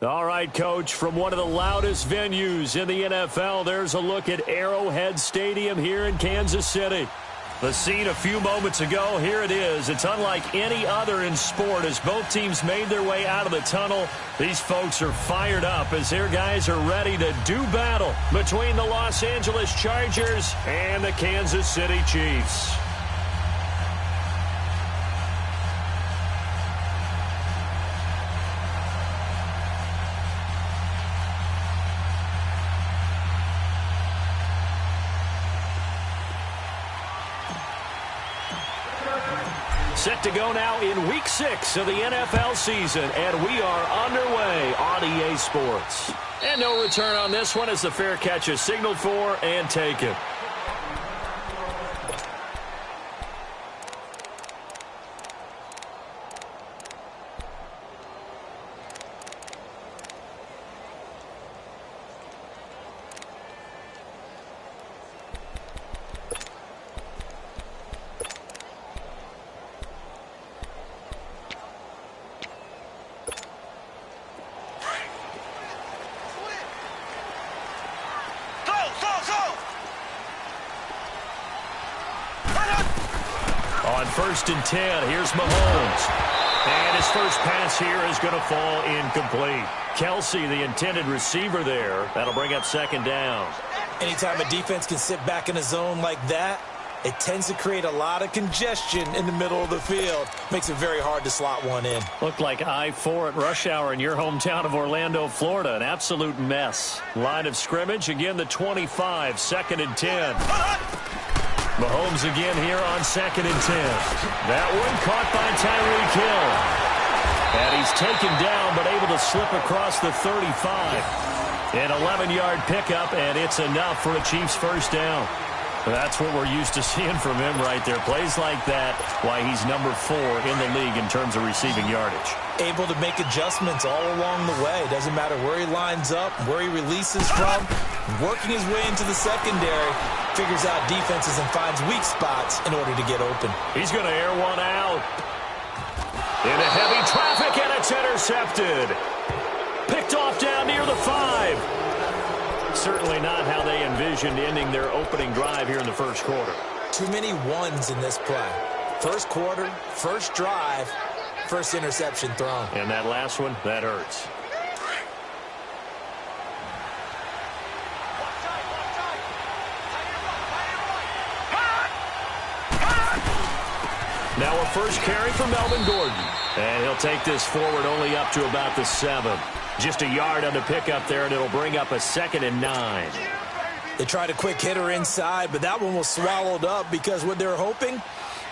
All right, Coach, from one of the loudest venues in the NFL, there's a look at Arrowhead Stadium here in Kansas City. The scene a few moments ago, here it is. It's unlike any other in sport as both teams made their way out of the tunnel. These folks are fired up as their guys are ready to do battle between the Los Angeles Chargers and the Kansas City Chiefs. Set to go now in Week 6 of the NFL season, and we are underway on EA Sports. And no return on this one as the fair catch is signaled for and taken. On 1st and 10, here's Mahomes. And his first pass here is going to fall incomplete. Kelsey, the intended receiver there. That'll bring up 2nd down. Anytime a defense can sit back in a zone like that, it tends to create a lot of congestion in the middle of the field. Makes it very hard to slot one in. Looked like I-4 at rush hour in your hometown of Orlando, Florida. An absolute mess. Line of scrimmage, again the 25, 2nd and 10. Mahomes again here on 2nd and 10. That one caught by Tyreek Hill. And he's taken down but able to slip across the 35. An 11-yard pickup, and it's enough for a Chiefs first down. That's what we're used to seeing from him right there. Plays like that, why he's number 4 in the league in terms of receiving yardage. Able to make adjustments all along the way. Doesn't matter where he lines up, where he releases from. Working his way into the secondary, figures out defenses and finds weak spots in order to get open. He's going to air one out. Into heavy traffic, and it's intercepted. Picked off down near the 5. Certainly not how they envisioned ending their opening drive here in the first quarter. Too many ones in this play. First quarter, first drive, first interception thrown. And that last one, that hurts. Now a first carry for Melvin Gordon. And he'll take this forward only up to about the 7. Just a yard on the pickup there, and it'll bring up a 2nd and 9. They tried a quick hitter inside, but that one was swallowed up because what they're hoping,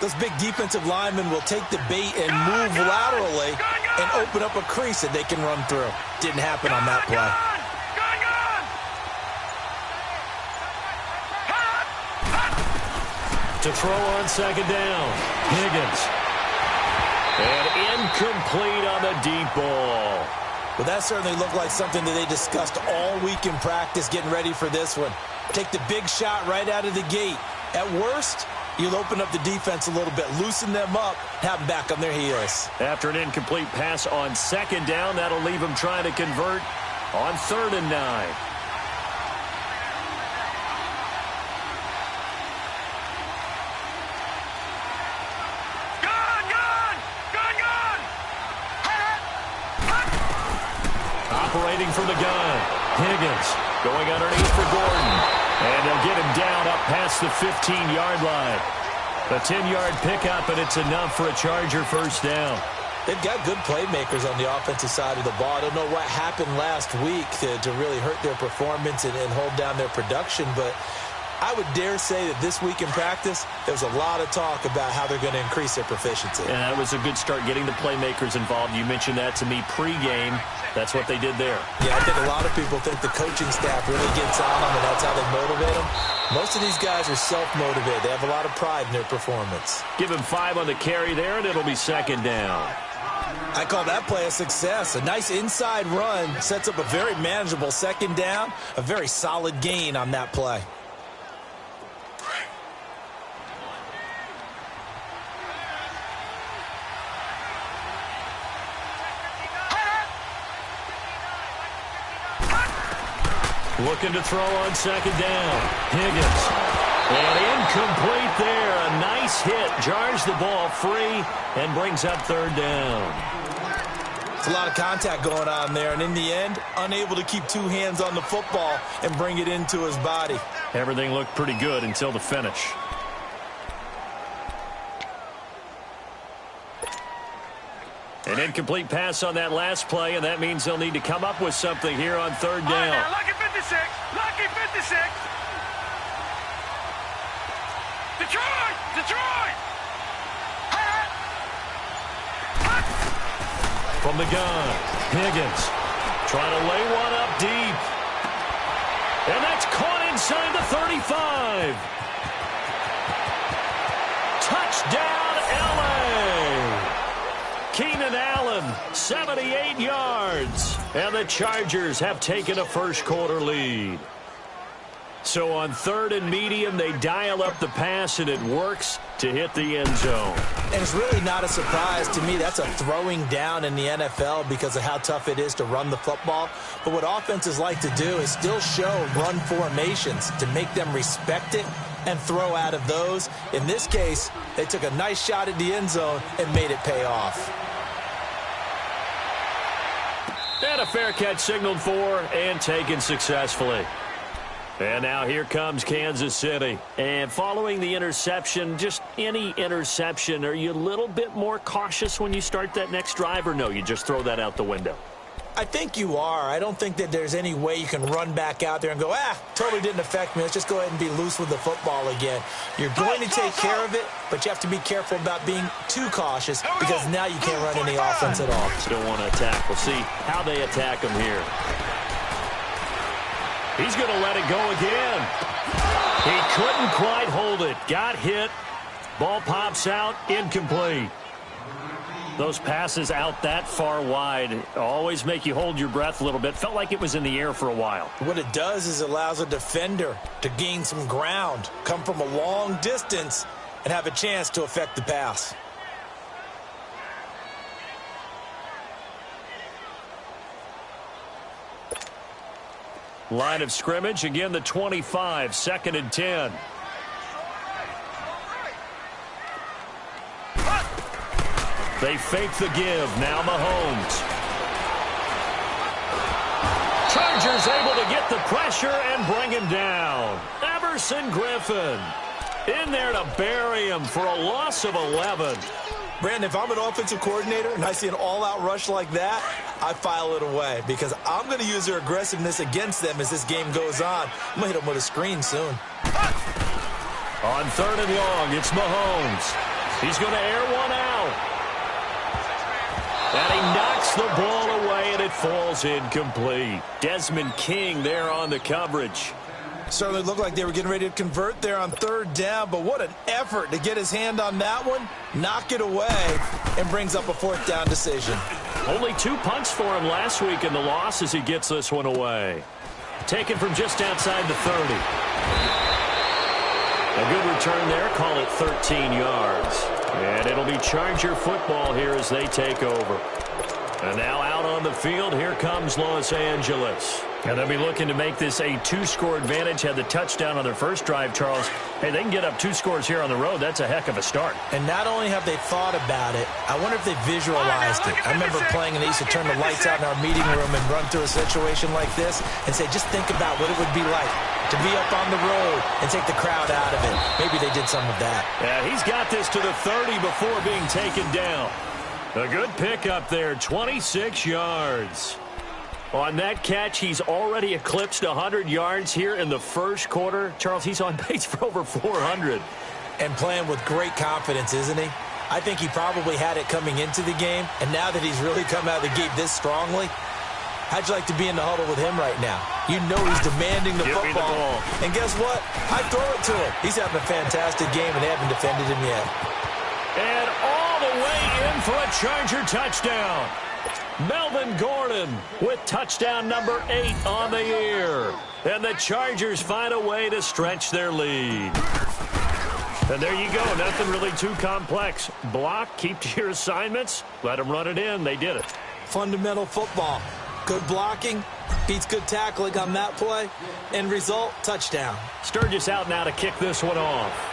those big defensive linemen will take the bait and move laterally and open up a crease that they can run through. Didn't happen on that play. To throw on 2nd down, Higgins. And incomplete on the deep ball. Well, that certainly looked like something that they discussed all week in practice getting ready for this one. Take the big shot right out of the gate. At worst, you'll open up the defense a little bit, loosen them up, have them back on their heels. After an incomplete pass on 2nd down, that'll leave them trying to convert on 3rd and 9. Operating from the gun. Higgins going underneath for Gordon. And they'll get him down up past the 15-yard line. A 10-yard pickup, and it's enough for a Charger first down. They've got good playmakers on the offensive side of the ball. I don't know what happened last week to really hurt their performance and hold down their production, but I would dare say that this week in practice, there's a lot of talk about how they're going to increase their proficiency. And that was a good start getting the playmakers involved. You mentioned that to me pregame. That's what they did there. Yeah, I think a lot of people think the coaching staff really gets on them, and that's how they motivate them. Most of these guys are self-motivated. They have a lot of pride in their performance. Give him 5 on the carry there, and it'll be 2nd down. I call that play a success. A nice inside run sets up a very manageable 2nd down, a very solid gain on that play. Looking to throw on second down. Higgins. And incomplete there. A nice hit. Jars the ball free and brings up third down. It's a lot of contact going on there, and in the end, unable to keep two hands on the football and bring it into his body. Everything looked pretty good until the finish. An incomplete pass on that last play, and that means they'll need to come up with something here on third down. Now, lucky 56! Lucky 56! Detroit! Detroit! From the gun, Higgins trying to lay one up deep. And that's caught inside the 35. Touchdown, L.A. Keenan Allen, 78 yards. And the Chargers have taken a first-quarter lead. So on third and medium, they dial up the pass, and it works to hit the end zone. And it's really not a surprise to me. That's a throwing down in the NFL because of how tough it is to run the football. But what offenses like to do is still show run formations to make them respect it and throw out of those. In this case, they took a nice shot at the end zone and made it pay off. And a fair catch signaled for and taken successfully. And now here comes Kansas City. And following the interception, just any interception, are you a little bit more cautious when you start that next drive, or no, you just throw that out the window? I think you are. I don't think that there's any way you can run back out there and go, totally didn't affect me. Let's just go ahead and be loose with the football again. You're going to take care of it, but you have to be careful about being too cautious because now you can't run any offense at all. Still want to attack. We'll see how they attack him here. He's going to let it go again. He couldn't quite hold it. Got hit. Ball pops out. Incomplete. Those passes out that far wide always make you hold your breath a little bit. Felt like it was in the air for a while. What it does is it allows a defender to gain some ground, come from a long distance, and have a chance to affect the pass. Line of scrimmage, again the 25, 2nd and 10. They fake the give, now Mahomes. Chargers able to get the pressure and bring him down. Everson Griffin in there to bury him for a loss of 11. Brandon, if I'm an offensive coordinator and I see an all-out rush like that, I file it away because I'm going to use their aggressiveness against them as this game goes on. I'm going to hit them with a screen soon. On third and long, it's Mahomes. He's going to air one out. And he knocks the ball away, and it falls incomplete. Desmond King there on the coverage. Certainly looked like they were getting ready to convert there on third down, but what an effort to get his hand on that one, knock it away, and brings up a fourth down decision. Only 2 punts for him last week in the loss as he gets this one away. Taken from just outside the 30. A good return there, call it 13 yards. And it'll be Charger football here as they take over. And now out on the field, here comes Los Angeles. And they'll be looking to make this a 2-score advantage. Had the touchdown on their first drive, Charles. Hey, they can get up 2 scores here on the road. That's a heck of a start. And not only have they thought about it, I wonder if they visualized it. I remember playing and they used to turn the lights out in our meeting room and run through a situation like this and say, just think about what it would be like to be up on the road and take the crowd out of it. Maybe they did some of that. Yeah, he's got this to the 30 before being taken down. A good pickup there, 26 yards. On that catch, he's already eclipsed 100 yards here in the first quarter. Charles, he's on pace for over 400. And playing with great confidence, isn't he? I think he probably had it coming into the game, and now that he's really come out of the gate this strongly, how'd you like to be in the huddle with him right now? You know he's demanding the football. Me the ball. And guess what? I throw it to him. He's having a fantastic game, and they haven't defended him yet. And all the way in for a Charger touchdown. Melvin Gordon with touchdown number 8 on the year. And the Chargers find a way to stretch their lead. And there you go. Nothing really too complex. Block, keep to your assignments, let them run it in. They did it. Fundamental football. Good blocking beats good tackling on that play. End result, touchdown. Sturgis out now to kick this one off.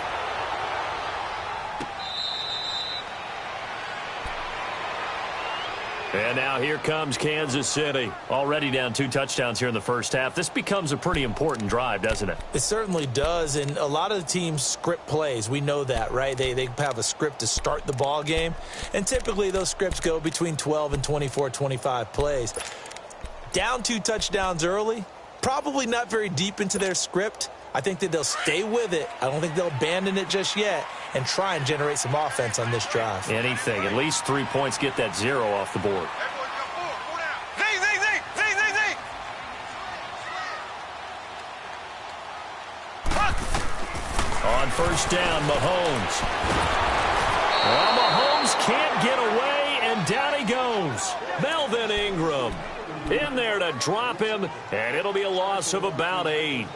And now here comes Kansas City. Already down 2 touchdowns here in the first half. This becomes a pretty important drive, doesn't it? It certainly does, and a lot of the teams script plays. We know that, right? They have a script to start the ball game, and typically those scripts go between 12 and 24, 25 plays. Down 2 touchdowns early, probably not very deep into their script. I think that they'll stay with it. I don't think they'll abandon it just yet and try and generate some offense on this drive. Anything. At least 3 points, get that 0 off the board. On first down, Mahomes. Well, Mahomes can't get away, and down he goes. Melvin Ingram in there to drop him, and it'll be a loss of about 8.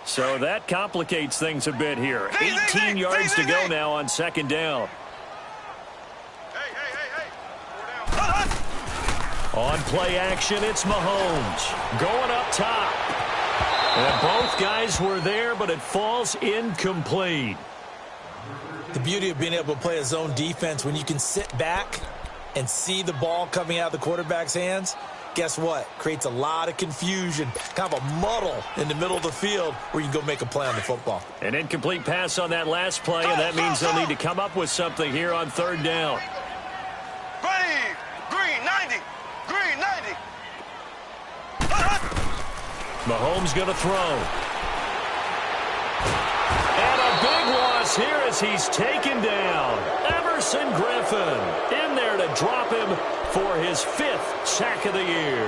So that complicates things a bit here. 18 yards to go now on second down. On play action, it's Mahomes going up top. And both guys were there, but it falls incomplete. The beauty of being able to play a zone defense when you can sit back and see the ball coming out of the quarterback's hands, guess what? Creates a lot of confusion, kind of a muddle in the middle of the field where you can go make a play on the football. An incomplete pass on that last play, and that means they'll need to come up with something here on third down. Green 90. Green 90. Mahomes going to throw. And a big loss here as he's taken down. Everson Griffin in there to drop him for his 5th sack of the year.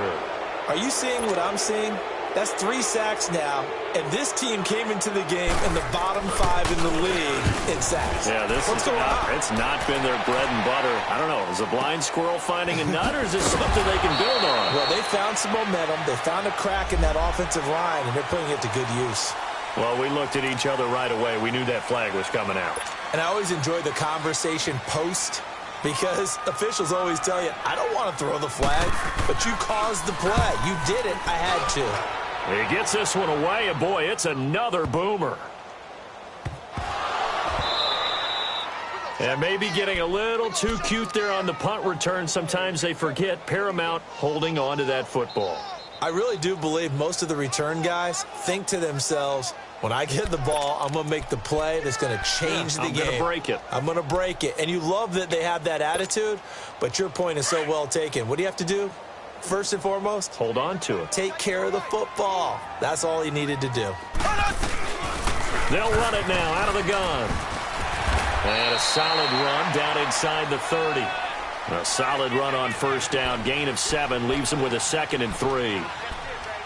Are you seeing what I'm seeing? That's 3 sacks now, and this team came into the game in the bottom 5 in the league in sacks. Yeah, it's not been their bread and butter. I don't know, is a blind squirrel finding a nut, or is this something they can build on? Well, they found some momentum. They found a crack in that offensive line, and they're putting it to good use. Well, we looked at each other right away. We knew that flag was coming out. And I always enjoy the conversation post, because officials always tell you, I don't want to throw the flag, but you caused the play. You did it. I had to. He gets this one away, and boy, it's another boomer. And maybe getting a little too cute there on the punt return. Sometimes they forget paramount holding on to that football. I really do believe most of the return guys think to themselves, when I get the ball, I'm going to make the play that's going to change the game. I'm going to break it. I'm going to break it. And you love that they have that attitude, but your point is so well taken. What do you have to do? First and foremost, hold on to it. Take care of the football. That's all he needed to do. They'll run it now out of the gun. And a solid run down inside the 30. A solid run on first down. Gain of 7 leaves them with a 2nd and 3.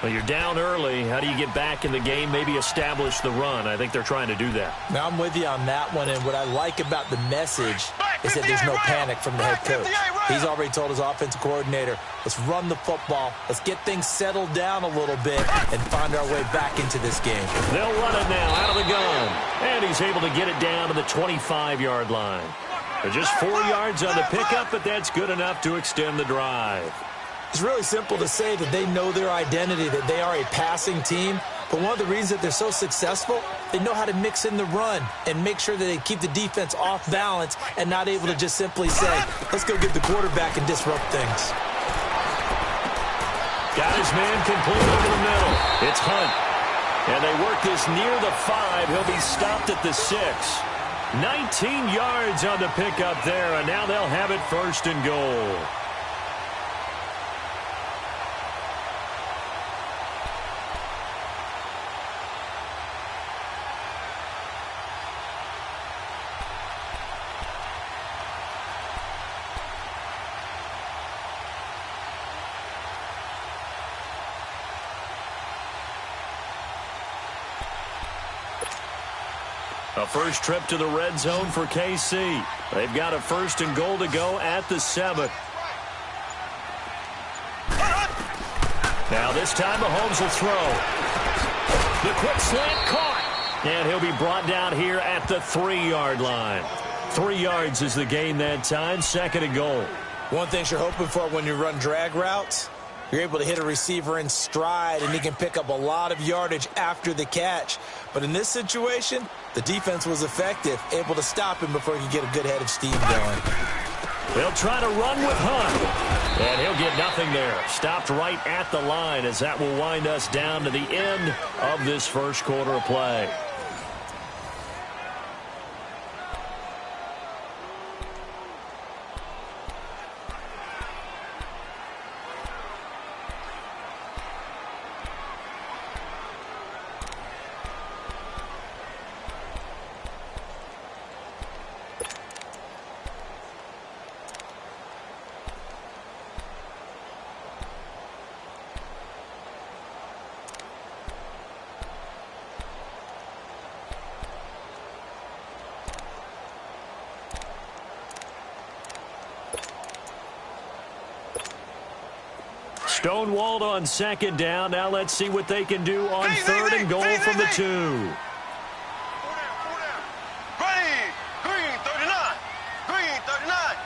Well, you're down early. How do you get back in the game? Maybe establish the run. I think they're trying to do that. Now, I'm with you on that one, and what I like about the message is that there's no panic from the head coach. He's already told his offensive coordinator, let's run the football, let's get things settled down a little bit, and find our way back into this game. They'll run it now out of the gun, and he's able to get it down to the 25-yard line. They're just 4 yards on the pickup, but that's good enough to extend the drive. It's really simple to say that they know their identity, that they are a passing team. But one of the reasons that they're so successful, they know how to mix in the run and make sure that they keep the defense off balance and not able to just simply say, let's go get the quarterback and disrupt things. Got his man complete over the middle. It's Hunt. And they work this near the 5. He'll be stopped at the 6. 19 yards on the pickup there, and now they'll have it 1st and goal. A first trip to the red zone for KC. They've got a 1st and goal to go at the 7. Now this time Mahomes will throw. The quick slant caught. And he'll be brought down here at the 3-yard line. 3 yards is the gain that time, 2nd and goal. One thing you're hoping for when you run drag routes, you're able to hit a receiver in stride, and he can pick up a lot of yardage after the catch. But in this situation, the defense was effective, able to stop him before he could get a good head of steam going. They'll try to run with Hunt, and he'll get nothing there. Stopped right at the line as that will wind us down to the end of this first quarter of play. Stonewalled on 2nd down. Now let's see what they can do on 3rd and goal from the 2. Green 39. Green 39.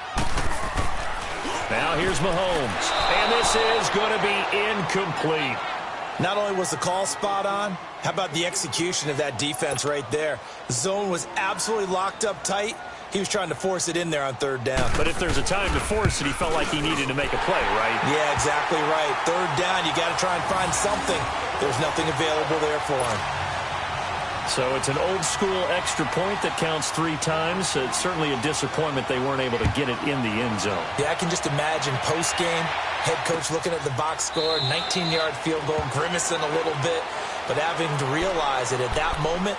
Now here's Mahomes. And this is going to be incomplete. Not only was the call spot on, how about the execution of that defense right there? The zone was absolutely locked up tight. He was trying to force it in there on 3rd down. But if there's a time to force it, he felt like he needed to make a play, right? Yeah, exactly right. 3rd down, you got to try and find something. There's nothing available there for him. So it's an old-school extra point that counts 3 times. It's certainly a disappointment they weren't able to get it in the end zone. Yeah, I can just imagine post-game, head coach looking at the box score, 19-yard field goal, grimacing a little bit, but having to realize that at that moment,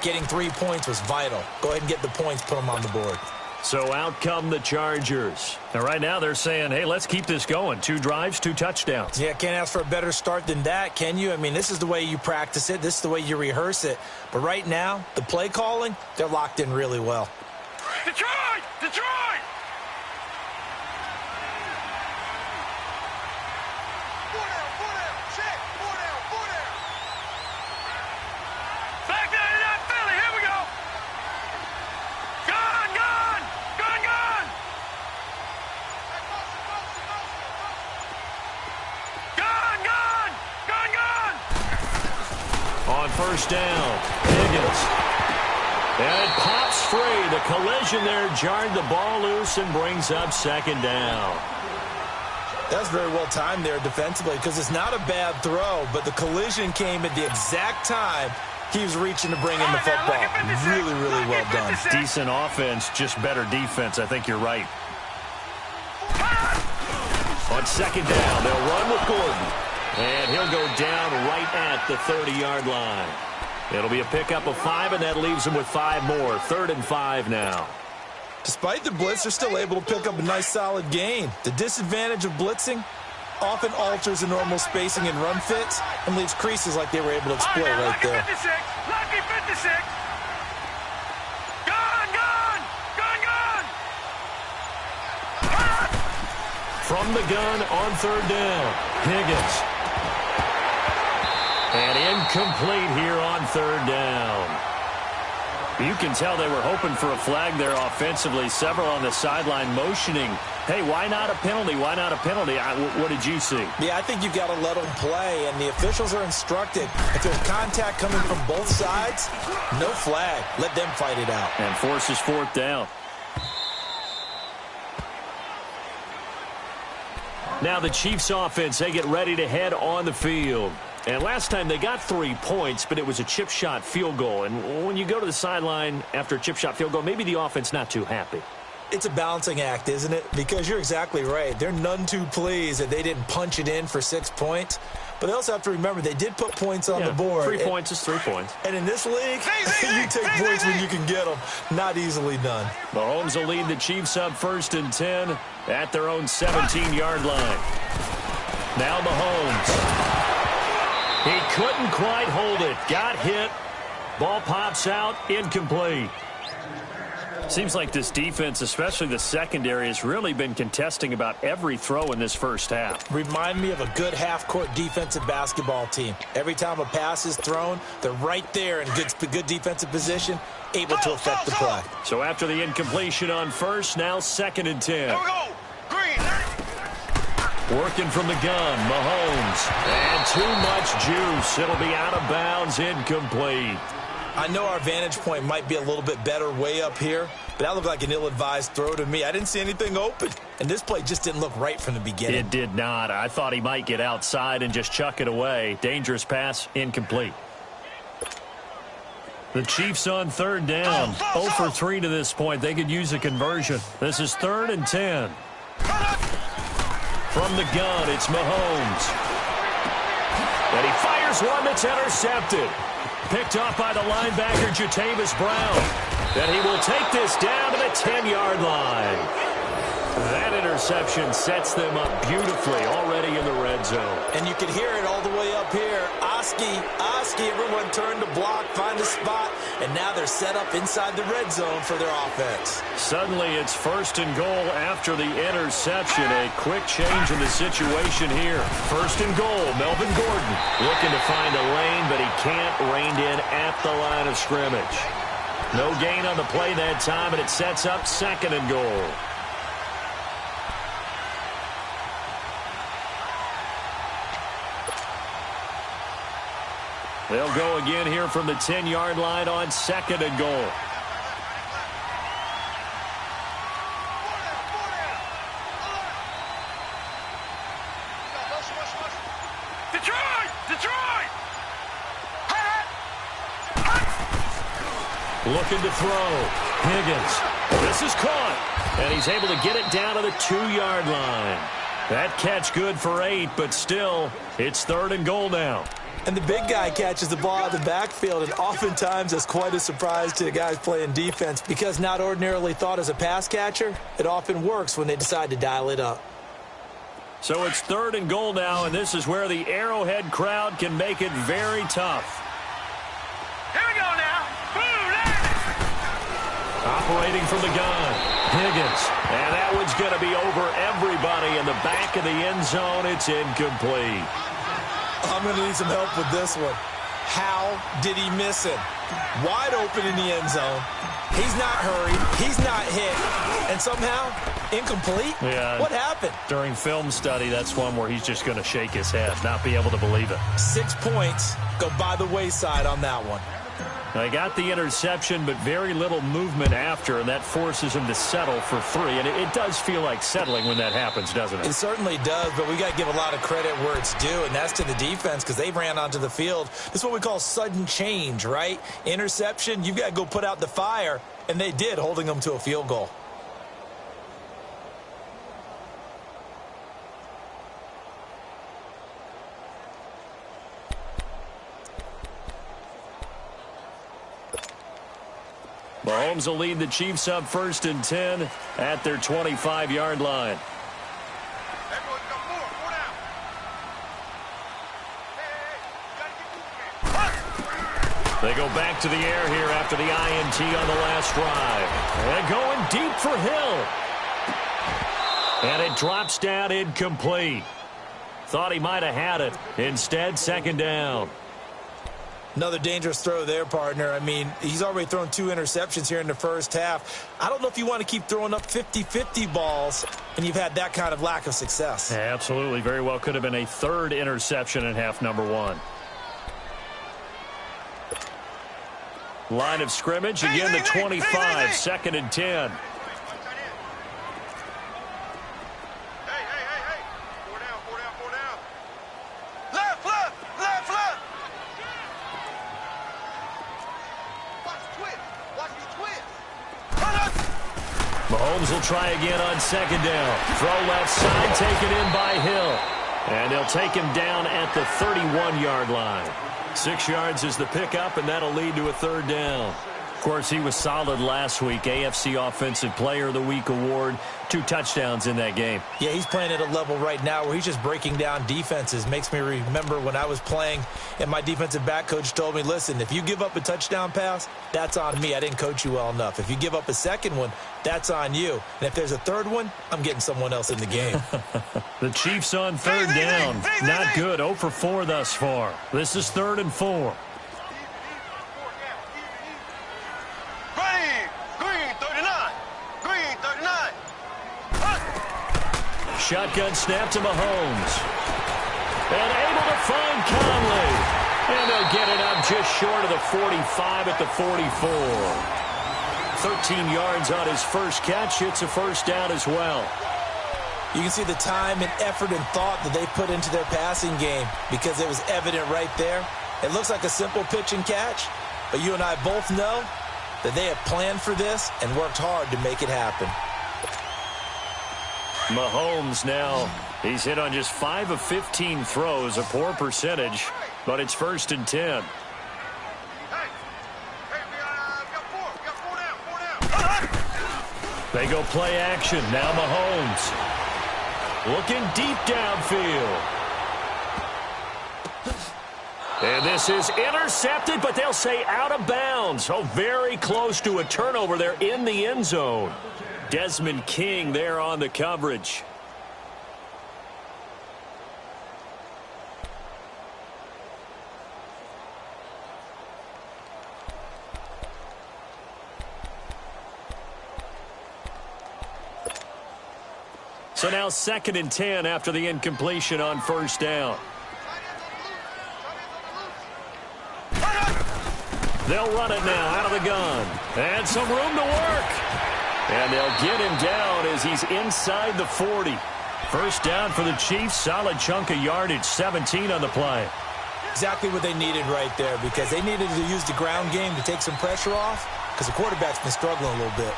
getting 3 points was vital. Go ahead and get the points, put them on the board. So out come the Chargers. And right now they're saying, hey, let's keep this going. 2 drives, 2 touchdowns. Yeah, can't ask for a better start than that, can you? I mean, this is the way you practice it. This is the way you rehearse it. But right now, the play calling, they're locked in really well. Detroit! Detroit! Four down. Check. Four down. Back down to that Philly. Here we go. Gone. On 1st down, Higgins. And it pops free. The collision there jarred the ball loose and brings up 2nd down. That's very well timed there defensively because it's not a bad throw, but the collision came at the exact time he was reaching to bring in the football. Really, really well done. Decent offense, just better defense. I think you're right. On 2nd down, they'll run with Gordon. And he'll go down right at the 30-yard line. It'll be a pickup of 5, and that leaves him with 5 more. 3rd and 5 now. Despite the blitz, they're still able to pick up a nice, solid gain. The disadvantage of blitzing often alters the normal spacing and run fits and leaves creases like they were able to exploit right there. Lucky 56. From the gun on 3rd down, Higgins. And incomplete here on 3rd down. You can tell they were hoping for a flag there offensively. Several on the sideline motioning, hey, why not a penalty? Why not a penalty? What did you see? Yeah, I think you've got to let them play, and the officials are instructed. If there's contact coming from both sides, no flag. Let them fight it out. And forces 4th down. Now the Chiefs offense, they get ready to head on the field. And last time they got 3 points, but it was a chip shot field goal. And when you go to the sideline after a chip shot field goal, maybe the offense not too happy. It's a balancing act, isn't it? Because you're exactly right. They're none too pleased that they didn't punch it in for 6 points. But they also have to remember they did put points on the board. 3 points is 3 points. And in this league, you take points when you can get them. Not easily done. Mahomes will lead the Chiefs up 1st and 10 at their own 17-yard line. Now Mahomes. He couldn't quite hold it. Got hit. Ball pops out, incomplete. Seems like this defense, especially the secondary, has really been contesting about every throw in this first half. Remind me of a good half-court defensive basketball team. Every time a pass is thrown, they're right there in good defensive position, able to affect the play. So after the incompletion on first, now 2nd and 10. Here we go. Green. Working from the gun, Mahomes. And too much juice. It'll be out of bounds, incomplete. I know our vantage point might be a little bit better way up here, but that looked like an ill-advised throw to me. I didn't see anything open, and this play just didn't look right from the beginning. It did not. I thought he might get outside and just chuck it away. Dangerous pass, incomplete. The Chiefs on 3rd down. 0 for 3 to this point. They could use a conversion. This is 3rd and 10. From the gun, it's Mahomes. And he fires one that's intercepted. Picked off by the linebacker, Jatavis Brown. And he will take this down to the 10-yard line. That interception sets them up beautifully already in the red zone. And you can hear it all the way up here. Oski, everyone turned to block, find a spot, and now they're set up inside the red zone for their offense. Suddenly it's 1st and goal after the interception. A quick change in the situation here. 1st and goal, Melvin Gordon looking to find a lane, but he can't rein in at the line of scrimmage. No gain on the play that time, and it sets up 2nd and goal. They'll go again here from the 10-yard line on 2nd and goal. Detroit! Looking to throw. Higgins. This is caught. And he's able to get it down to the 2-yard line. That catch good for 8, but still, it's 3rd and goal now. And the big guy catches the ball out of the backfield, and oftentimes that's quite a surprise to the guys playing defense because not ordinarily thought as a pass catcher, it often works when they decide to dial it up. So it's 3rd and goal now, and this is where the Arrowhead crowd can make it very tough. Here we go now. Boom, Operating from the gun, Higgins. And that one's going to be over everybody in the back of the end zone. It's incomplete. I'm going to need some help with this one. How did he miss him? Wide open in the end zone. He's not hurried. He's not hit. And somehow, incomplete? Yeah. What happened? During film study, that's one where he's just going to shake his head, not be able to believe it. 6 points go by the wayside on that one. They got the interception, but very little movement after, and that forces him to settle for 3. And it does feel like settling when that happens, doesn't it? It certainly does, but we got to give a lot of credit where it's due, and that's to the defense because they ran onto the field. This is what we call sudden change, right? Interception, you've got to go put out the fire, and they did, holding them to a field goal. Mahomes will lead the Chiefs up 1st and 10 at their 25-yard line. Everyone come forward. 4 down. Hey, They go back to the air here after the INT on the last drive. And going deep for Hill. And it drops down incomplete. Thought he might have had it. Instead, 2nd down. Another dangerous throw there, partner. I mean, he's already thrown 2 interceptions here in the first half. I don't know if you want to keep throwing up 50-50 balls, and you've had that kind of lack of success. Yeah, absolutely. Very well could have been a 3rd interception in half number 1. Line of scrimmage, again the 25, 2nd and 10. hey. 4 down. Left. Watch me twist. Mahomes will try again on 2nd down. Throw left side, taken in by Hill. And they'll take him down at the 31-yard line. 6 yards is the pickup, and that'll lead to a 3rd down. Of course, he was solid last week. AFC Offensive Player of the Week award. 2 touchdowns in that game. Yeah, he's playing at a level right now where he's just breaking down defenses. Makes me remember when I was playing and my defensive back coach told me, listen, if you give up a touchdown pass, that's on me. I didn't coach you well enough. If you give up a second one, that's on you. And if there's a third one, I'm getting someone else in the game. The Chiefs on third down. Not good. 0 for 4 thus far. This is 3rd and 4. Shotgun snap to Mahomes. And able to find Conley. And they'll get it up just short of the 45 at the 44. 13 yards on his first catch. It's a first down as well. You can see the time and effort and thought that they put into their passing game because it was evident right there. It looks like a simple pitch and catch, but you and I both know that they have planned for this and worked hard to make it happen. Mahomes now, he's hit on just 5 of 15 throws, a poor percentage, but it's 1st and 10. They go play action. Now Mahomes looking deep downfield. And this is intercepted, but they'll say out of bounds. Oh, very close to a turnover there in the end zone. Desmond King there on the coverage. So now 2nd and 10 after the incompletion on first down. They'll run it now out of the gun. And some room to work. And they'll get him down as he's inside the 40. First down for the Chiefs. Solid chunk of yardage. 17 on the play. Exactly what they needed right there because they needed to use the ground game to take some pressure off because the quarterback's been struggling a little bit.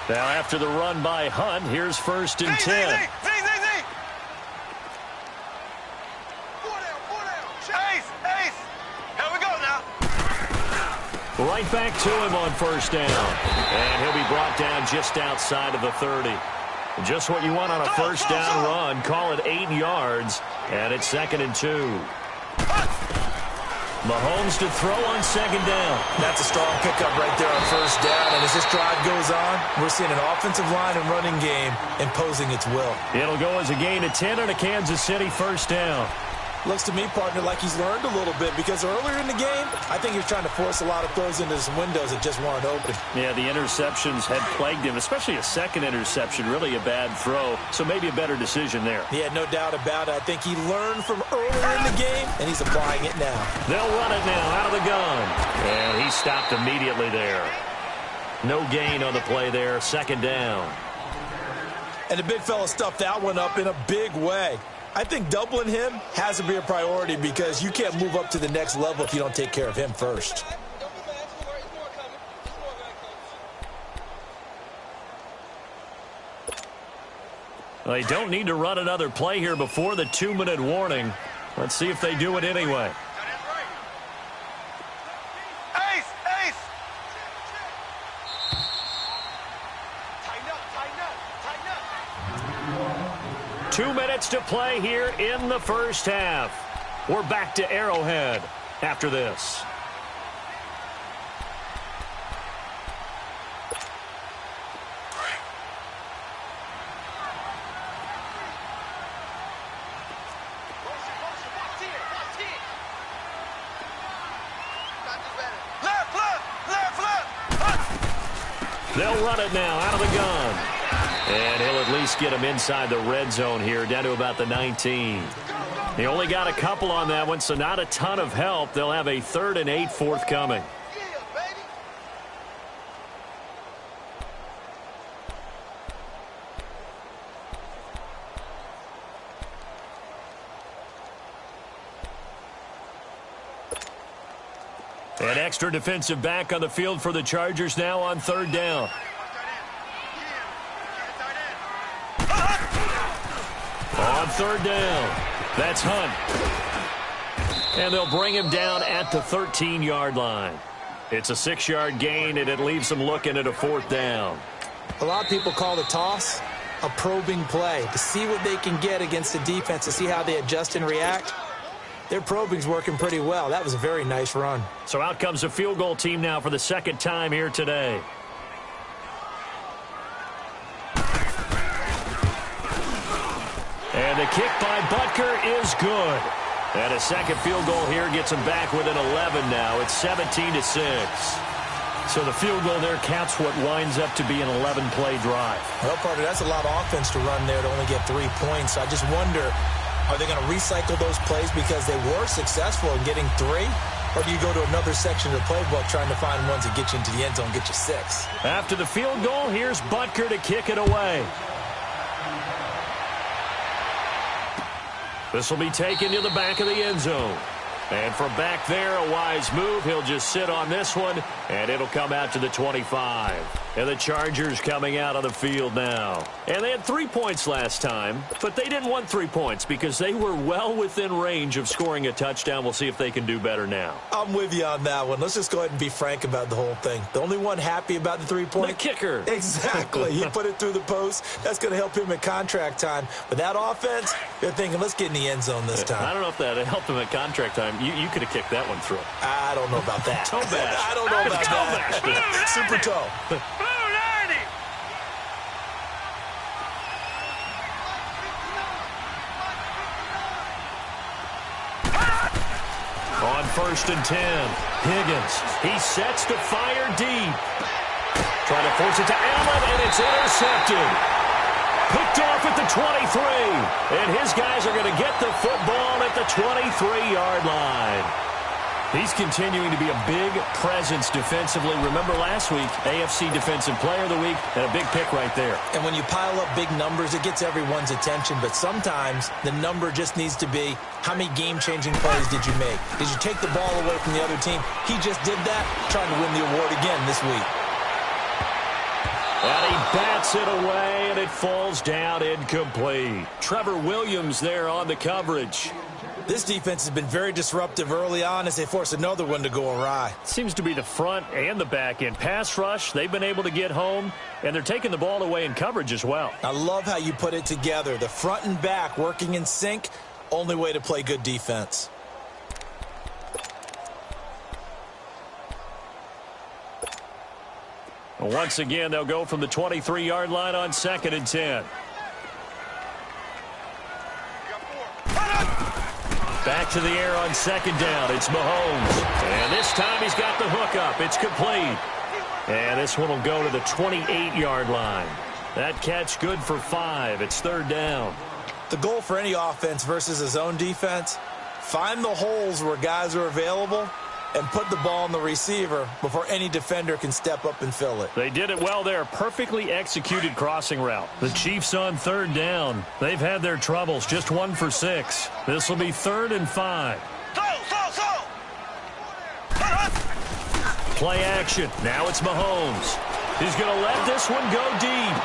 Now after the run by Hunt, here's 1st and 10. Right back to him on first down. And he'll be brought down just outside of the 30. Just what you want on a first down run. Call it 8 yards. And it's 2nd and 2. Mahomes to throw on 2nd down. That's a strong pickup right there on first down. And as this drive goes on, we're seeing an offensive line and running game imposing its will. It'll go as a gain of 10 on a Kansas City first down. Looks to me, partner, like he's learned a little bit because earlier in the game, I think he was trying to force a lot of throws into some windows that just weren't open. Yeah, the interceptions had plagued him, especially a second interception, really a bad throw. So maybe a better decision there. Yeah, no doubt about it. I think he learned from earlier in the game, and he's applying it now. They'll run it now out of the gun. And he stopped immediately there. No gain on the play there, 2nd down. And the big fella stuffed that one up in a big way. I think doubling him has to be a priority because you can't move up to the next level if you don't take care of him first. Well, they don't need to run another play here before the 2-minute warning. Let's see if they do it anyway. Ace! 2 minutes to play here in the first half. We're back to Arrowhead after this. They'll run it now out of the gun. And he'll at least get him inside the red zone here, down to about the 19. He only got a couple on that one, so not a ton of help. They'll have a 3rd and 8 forthcoming. An extra defensive back on the field for the Chargers now on 3rd down. On 3rd down, that's Hunt. And they'll bring him down at the 13-yard line. It's a 6-yard gain, and it leaves them looking at a 4th down. A lot of people call the toss a probing play to see what they can get against the defense, to see how they adjust and react. Their probing's working pretty well. That was a very nice run. So out comes a field goal team now for the 2nd time here today. And the kick by Butker is good. And a second field goal here gets them back within 11 now. It's 17-6. So the field goal there caps what winds up to be an 11-play drive. Well, partner, that's a lot of offense to run there to only get 3 points. I just wonder, are they going to recycle those plays because they were successful in getting 3? Or do you go to another section of the playbook trying to find ones that get you into the end zone, get you 6? After the field goal, here's Butker to kick it away. This will be taken to the back of the end zone. And from back there, a wise move. He'll just sit on this one, and it'll come out to the 25. And the Chargers coming out on the field now. And they had 3 points last time, but they didn't want 3 points because they were well within range of scoring a touchdown. We'll see if they can do better now. I'm with you on that one. Let's just go ahead and be frank about the whole thing. The only one happy about the 3-point? The kicker. Exactly. He put it through the post. That's going to help him at contract time. But that offense, they're thinking, let's get in the end zone this time. I don't know if that helped him at contract time. You could have kicked that one through. I don't know about that. Toe bash. I don't know about that. Super toe. On 1st and 10, Higgins. He sets to fire deep. Trying to force it to Allen, and it's intercepted. Picked off at the 23. And his guys are going to get the football at the 23-yard line. He's continuing to be a big presence defensively. Remember last week, AFC Defensive Player of the Week, and a big pick right there. And when you pile up big numbers, it gets everyone's attention. But sometimes the number just needs to be, how many game-changing plays did you make? Did you take the ball away from the other team? He just did that, trying to win the award again this week. And he bats it away, and it falls down incomplete. Trevor Williams there on the coverage. This defense has been very disruptive early on as they force another one to go awry. Seems to be the front and the back end. Pass rush, they've been able to get home, and they're taking the ball away in coverage as well. I love how you put it together. The front and back working in sync, only way to play good defense. Once again, they'll go from the 23-yard line on 2nd and 10. Back to the air on 2nd down. It's Mahomes. And this time he's got the hook up. It's complete. And this one will go to the 28-yard line. That catch good for 5. It's 3rd down. The goal for any offense versus a zone defense, find the holes where guys are available and put the ball on the receiver before any defender can step up and fill it. They did it well there. Perfectly executed crossing route. The Chiefs on 3rd down. They've had their troubles. Just 1 for 6. This will be 3rd and 5. Play action. Now it's Mahomes. He's going to let this one go deep.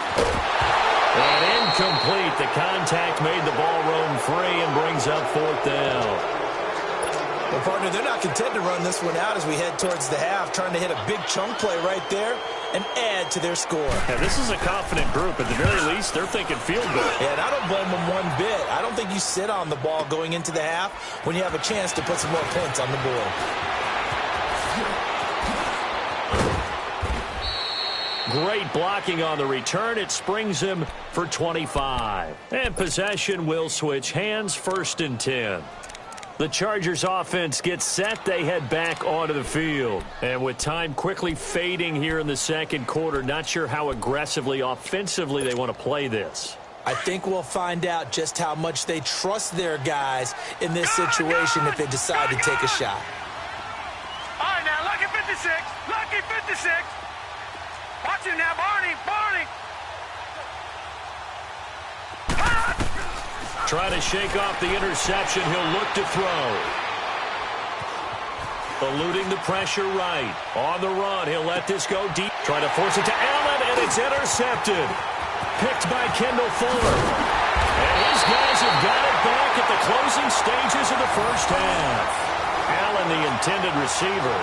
And incomplete. The contact made the ball roam free and brings up 4th down. Well, partner, they're not content to run this one out as we head towards the half, trying to hit a big chunk play right there and add to their score. Yeah, this is a confident group. At the very least, they're thinking field goal. Yeah, and I don't blame them one bit. I don't think you sit on the ball going into the half when you have a chance to put some more points on the board. Great blocking on the return. It springs him for 25. And possession will switch hands. 1st and 10. The Chargers offense gets set. They head back onto the field. And with time quickly fading here in the 2nd quarter, not sure how aggressively, offensively they want to play this. I think we'll find out just how much they trust their guys in this situation if they decide to take a shot. All right, now, lucky 56. Lucky 56. Watch him now, Barney. Barney. Trying to shake off the interception. He'll look to throw. Eluding the pressure right. On the run, he'll let this go deep. Trying to force it to Allen, and it's intercepted. Picked by Kendall Fuller. And his guys have got it back at the closing stages of the 1st half. Allen, the intended receiver.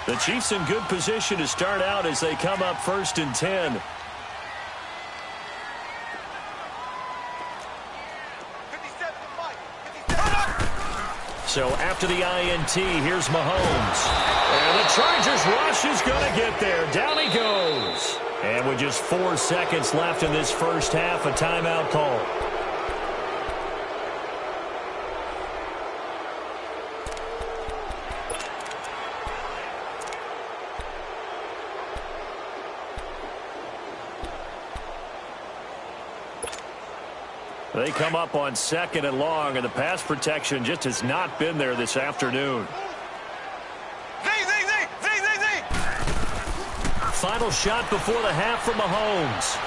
The Chiefs in good position to start out as they come up 1st and 10. So after the INT, here's Mahomes. And the Chargers rush is going to get there. Down he goes. And with just 4 seconds left in this first half, a timeout call. They come up on 2nd and long, and the pass protection just has not been there this afternoon. Final shot before the half from Mahomes.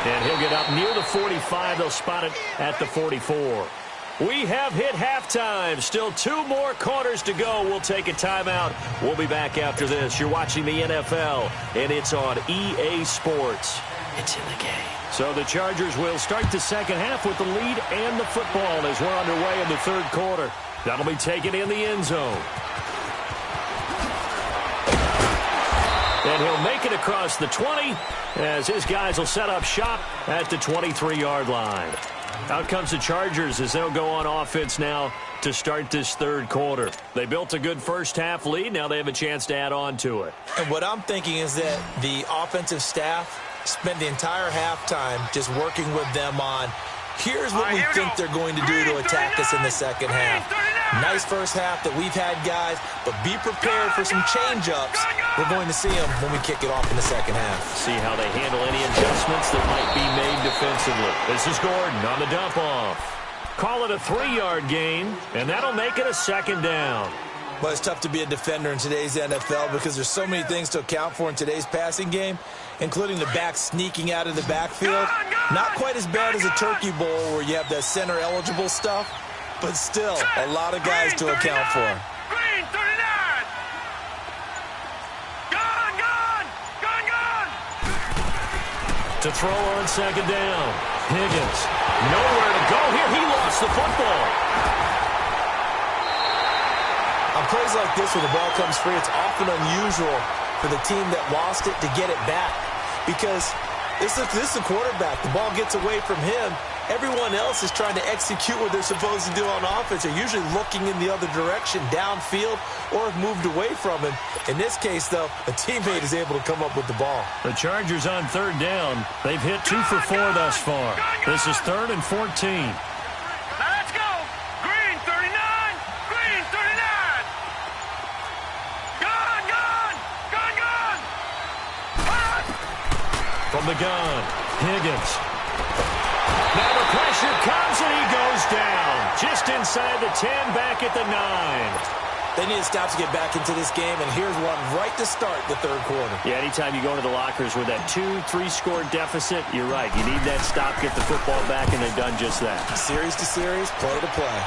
And he'll get up near the 45. They'll spot it at the 44. We have hit halftime. Still 2 more quarters to go. We'll take a timeout. We'll be back after this. You're watching the NFL, and it's on EA Sports. It's in the game. So the Chargers will start the second half with the lead and the football as we're underway in the 3rd quarter. That'll be taken in the end zone. And he'll make it across the 20 as his guys will set up shop at the 23-yard line. Out comes the Chargers as they'll go on offense now to start this 3rd quarter. They built a good first half lead. Now they have a chance to add on to it. And what I'm thinking is that the offensive staff spend the entire halftime just working with them on, here's what we think they're going to do to attack us in the second half. Nice first half that we've had, guys, but be prepared for some change-ups. We're going to see them when we kick it off in the second half. See how they handle any adjustments that might be made defensively. This is Gordon on the dump-off. Call it a 3-yard gain, and that'll make it a 2nd down. Well, it's tough to be a defender in today's NFL because there's so many things to account for in today's passing game, including the back sneaking out of the backfield. Not quite as bad as a turkey bowl where you have that center-eligible stuff, but still a lot of guys to account for. Green 39. Gone. To throw on 2nd down. Higgins. Nowhere to go here. He lost the football. On plays like this where the ball comes free, it's often unusual for the team that lost it to get it back because this is the quarterback. The ball gets away from him. Everyone else is trying to execute what they're supposed to do on offense. They're usually looking in the other direction, downfield, or have moved away from him. In this case, though, a teammate is able to come up with the ball. The Chargers on 3rd down. They've hit 2 for 4 thus far. This is 3rd and 14. Let's go. Green 39. Green 39. Gone. From the gun, Higgins. Now the pressure comes and he goes down. Just inside the 10, back at the 9. They need to stop to get back into this game, and here's one right to start the 3rd quarter. Yeah, anytime you go into the lockers with that 2-3 score deficit, you're right. You need that stop, get the football back, and they've done just that. Series to series, play to play.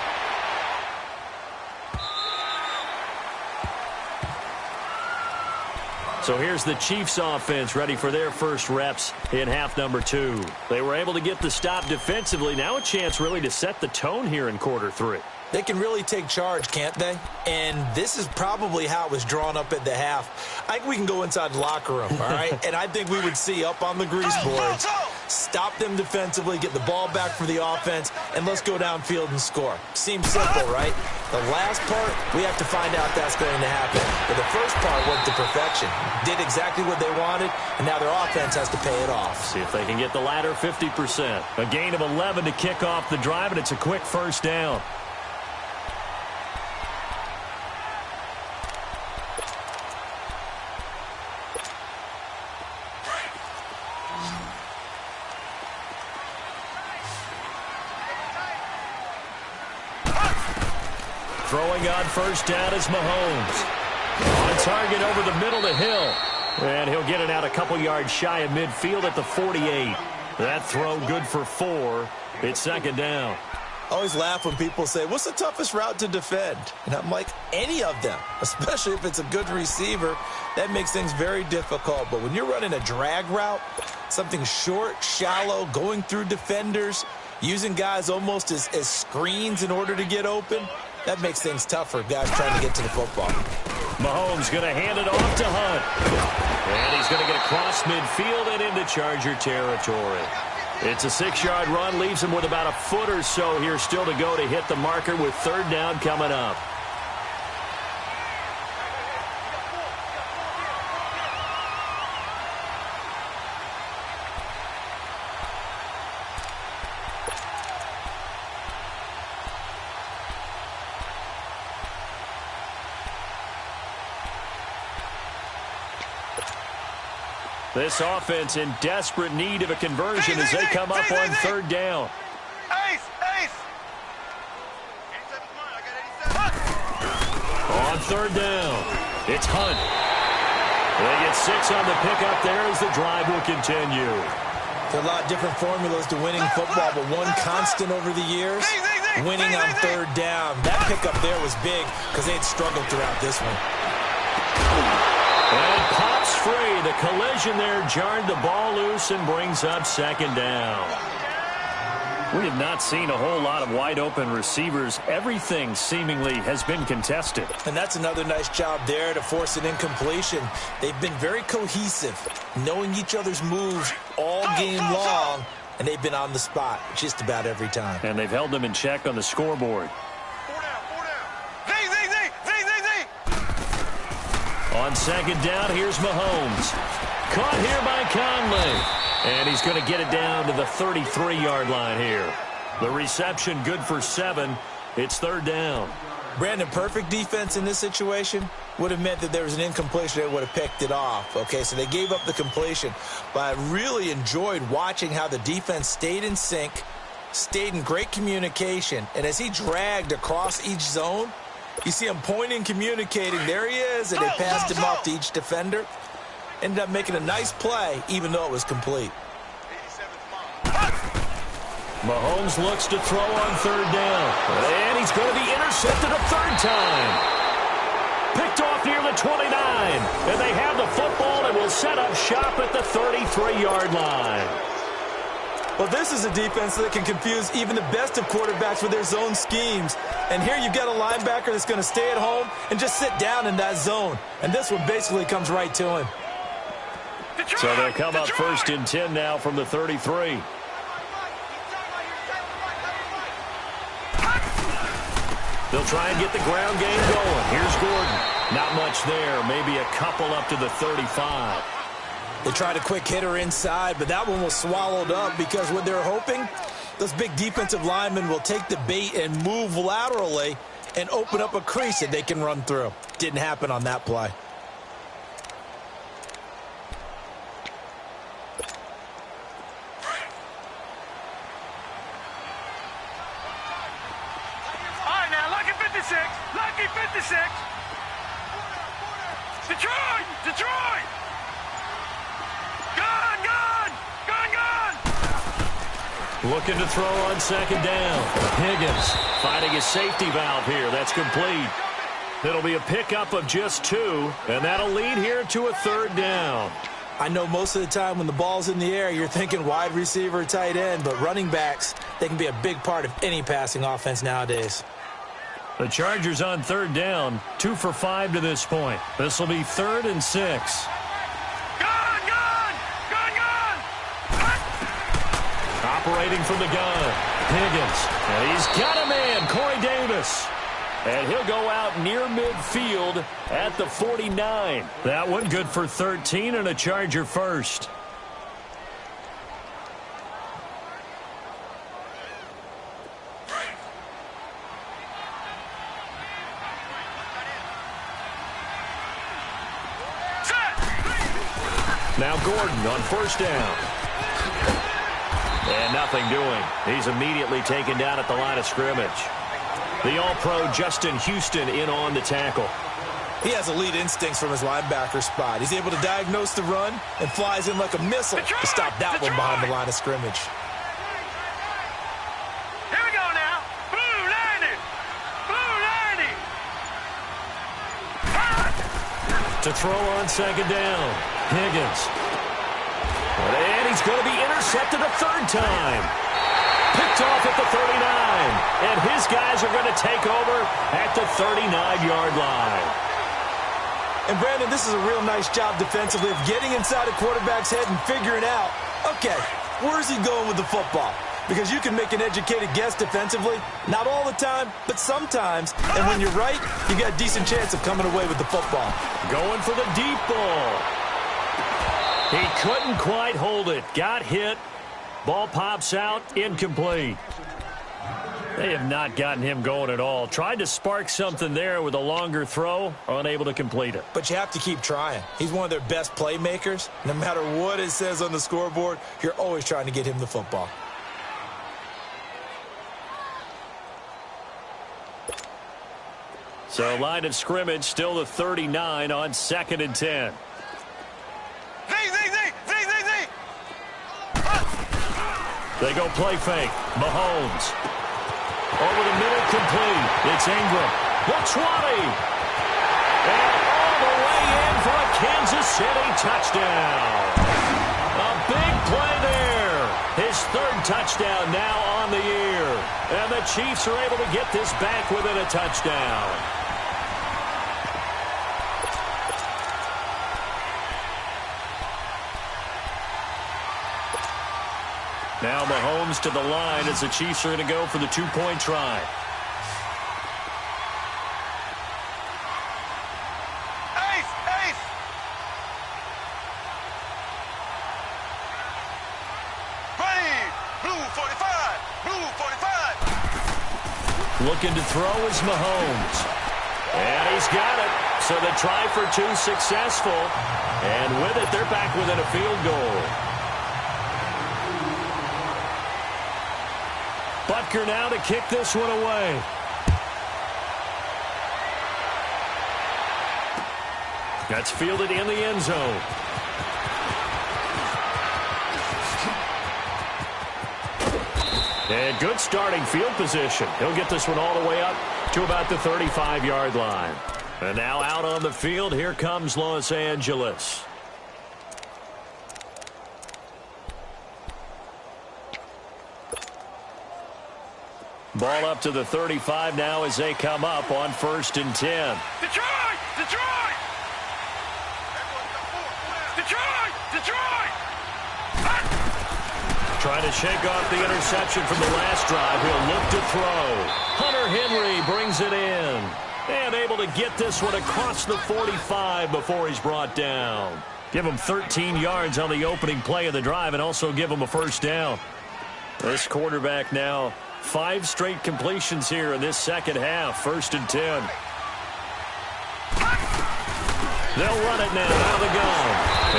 So here's the Chiefs offense ready for their first reps in half number 2. They were able to get the stop defensively. Now a chance really to set the tone here in quarter 3. They can really take charge, can't they? And this is probably how it was drawn up at the half. I think we can go inside the locker room, all right? And I think we would see up on the grease boards, stop them defensively, get the ball back for the offense, and let's go downfield and score. Seems simple, right? The last part, we have to find out that's going to happen. But the first part went to perfection. Did exactly what they wanted, and now their offense has to pay it off. See if they can get the latter 50%. A gain of 11 to kick off the drive, and it's a quick first down. Throwing on first down is Mahomes. On target over the middle to Hill. And he'll get it out a couple yards shy of midfield at the 48. That throw good for 4. It's 2nd down. I always laugh when people say, what's the toughest route to defend? And I'm like, any of them, especially if it's a good receiver. That makes things very difficult. But when you're running a drag route, something short, shallow, going through defenders, using guys almost as screens in order to get open, that makes things tough for guys trying to get to the football. Mahomes going to hand it off to Hunt. And he's going to get across midfield and into Charger territory. It's a 6-yard run, leaves him with about a foot or so here still to go to hit the marker with third down coming up. This offense in desperate need of a conversion as they come up on third down. Ace! On third down, it's Hunt. They get 6 on the pickup there as the drive will continue. There are a lot of different formulas to winning football, but one constant over the years, winning on third down. That pickup there was big because they had struggled throughout this one. And pops free. The collision there jarred the ball loose and brings up second down. We have not seen a whole lot of wide-open receivers. Everything seemingly has been contested. And that's another nice job there to force an incompletion. They've been very cohesive, knowing each other's moves all game long, and they've been on the spot just about every time. And they've held them in check on the scoreboard. On second down, here's Mahomes. Caught here by Conley. And he's going to get it down to the 33-yard line here. The reception good for 7. It's third down. Brandon, perfect defense in this situation would have meant that there was an incompletion that would have picked it off. Okay, so they gave up the completion. But I really enjoyed watching how the defense stayed in sync, stayed in great communication. And as he dragged across each zone, you see him pointing, communicating. There he is, and they passed him off to each defender. Ended up making a nice play, even though it was complete. Mahomes looks to throw on third down. And he's going to be intercepted a third time. Picked off near the 29. And they have the football and will set up shop at the 33-yard line. Well, this is a defense that can confuse even the best of quarterbacks with their zone schemes. And here you've got a linebacker that's going to stay at home and just sit down in that zone. And this one basically comes right to him. So they'll come up first and 10 now from the 33. They'll try and get the ground game going. Here's Gordon. Not much there. Maybe a couple up to the 35. They tried a quick hitter inside, but that one was swallowed up because what they're hoping, those big defensive linemen will take the bait and move laterally and open up a crease that they can run through. Didn't happen on that play. All right, now, lucky 56. Lucky 56. Detroit! Looking to throw on second down. Higgins finding his safety valve here. That's complete. It'll be a pickup of just 2, and that'll lead here to a third down. I know most of the time when the ball's in the air, you're thinking wide receiver, tight end, but running backs, they can be a big part of any passing offense nowadays. The Chargers on third down, 2 for 5 to this point. This will be 3rd and 6. Operating from the gun, Higgins. And he's got a man, Corey Davis. And he'll go out near midfield at the 49. That one good for 13 and a Charger first. Now Gordon on first down. And nothing doing. He's immediately taken down at the line of scrimmage. The All-Pro Justin Houston in on the tackle. He has elite instincts from his linebacker spot. He's able to diagnose the run and flies in like a missile to stop that one behind the line of scrimmage. Here we go now. To throw on second down. Higgins. And he's going to be intercepted a third time. Picked off at the 39. And his guys are going to take over at the 39-yard line. And, Brandon, this is a real nice job defensively of getting inside a quarterback's head and figuring out, okay, where's he going with the football? Because you can make an educated guess defensively. Not all the time, but sometimes. And when you're right, you got a decent chance of coming away with the football. Going for the deep ball. He couldn't quite hold it. Got hit. Ball pops out. Incomplete. They have not gotten him going at all. Tried to spark something there with a longer throw. Unable to complete it. But you have to keep trying. He's one of their best playmakers. No matter what it says on the scoreboard, you're always trying to get him the football. So line of scrimmage still the 39 on 2nd and 10. They go play fake. Mahomes. Over the middle, complete. It's Ingram. The 20. And all the way in for a Kansas City touchdown. A big play there. His 3rd touchdown now on the year. And the Chiefs are able to get this back within a touchdown. Now Mahomes to the line as the Chiefs are going to go for the 2-point try. Ace! Ready! Blue 45! Blue 45! Looking to throw is Mahomes. And he's got it. So the try for 2 successful. And with it, they're back within a field goal. Butker now to kick this one away. That's fielded in the end zone. And good starting field position. He'll get this one all the way up to about the 35-yard line. And now out on the field, here comes Los Angeles. Ball up to the 35 now as they come up on 1st and 10. Detroit! Trying to shake off the interception from the last drive. He'll look to throw. Hunter Henry brings it in. And able to get this one across the 45 before he's brought down. Give him 13 yards on the opening play of the drive and also give him a 1st down. This quarterback now 5 straight completions here in this second half. 1st and 10. They'll run it now out of the gun.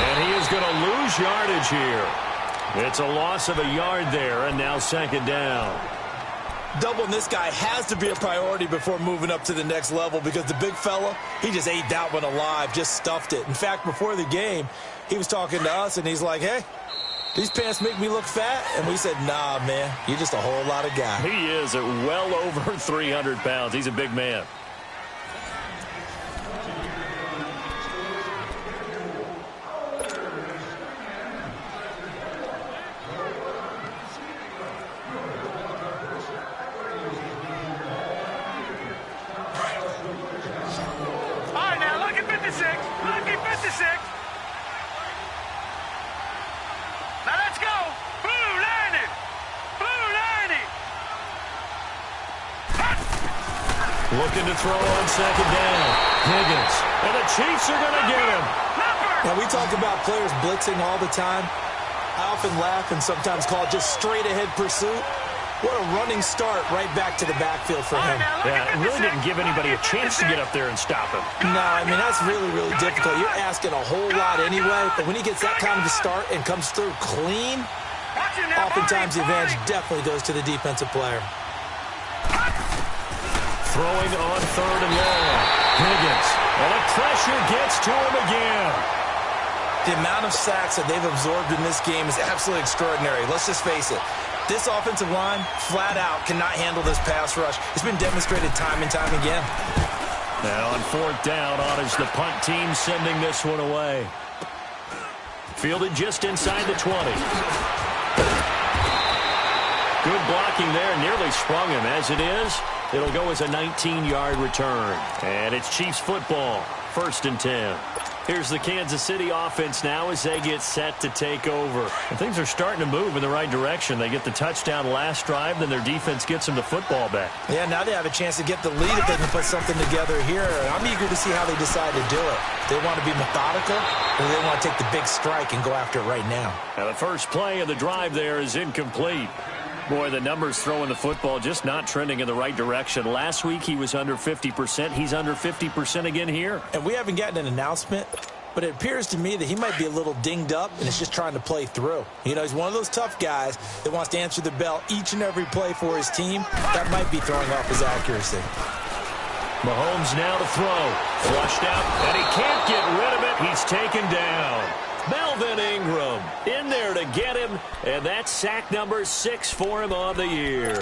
And he is going to lose yardage here. It's a loss of a yard there, and now 2nd down. Doubling this guy has to be a priority before moving up to the next level because the big fella, he just ate that one alive, just stuffed it. In fact, before the game, he was talking to us, and he's like, hey, these pants make me look fat. And we said, nah, man, you're just a whole lot of guy. He is at well over 300 pounds. He's a big man. Looking to throw on 2nd down. Higgins. And the Chiefs are going to get him. Now, we talk about players blitzing all the time. I often laugh and sometimes call it just straight-ahead pursuit. What a running start right back to the backfield for him. Yeah, it really didn't give anybody a chance to get up there and stop him. No, I mean, that's really, really difficult. You're asking a whole lot anyway, but when he gets that kind of a start and comes through clean, oftentimes the advantage definitely goes to the defensive player. Throwing on 3rd and long. Higgins. And the pressure gets to him again. The amount of sacks that they've absorbed in this game is absolutely extraordinary. Let's just face it. This offensive line, flat out, cannot handle this pass rush. It's been demonstrated time and time again. Now on fourth down, on is the punt team sending this one away. Fielded just inside the 20. Good blocking there, nearly sprung him. As it is, it'll go as a 19-yard return. And it's Chiefs football, 1st and 10. Here's the Kansas City offense now as they get set to take over. And things are starting to move in the right direction. They get the touchdown last drive, then their defense gets them the football back. Yeah, now they have a chance to get the lead if they can put something together here. I'm eager to see how they decide to do it. They want to be methodical, or they want to take the big strike and go after it right now. Now the first play of the drive there is incomplete. Boy, the numbers throwing the football just not trending in the right direction. Last week he was under 50%. He's under 50% again here. And we haven't gotten an announcement, but it appears to me that he might be a little dinged up and is just trying to play through. You know, he's one of those tough guys that wants to answer the bell each and every play for his team. That might be throwing off his accuracy. Mahomes now to throw. Flushed out, and he can't get rid of it. He's taken down. Melvin Ingram in there to get him, and that's sack number 6 for him on the year.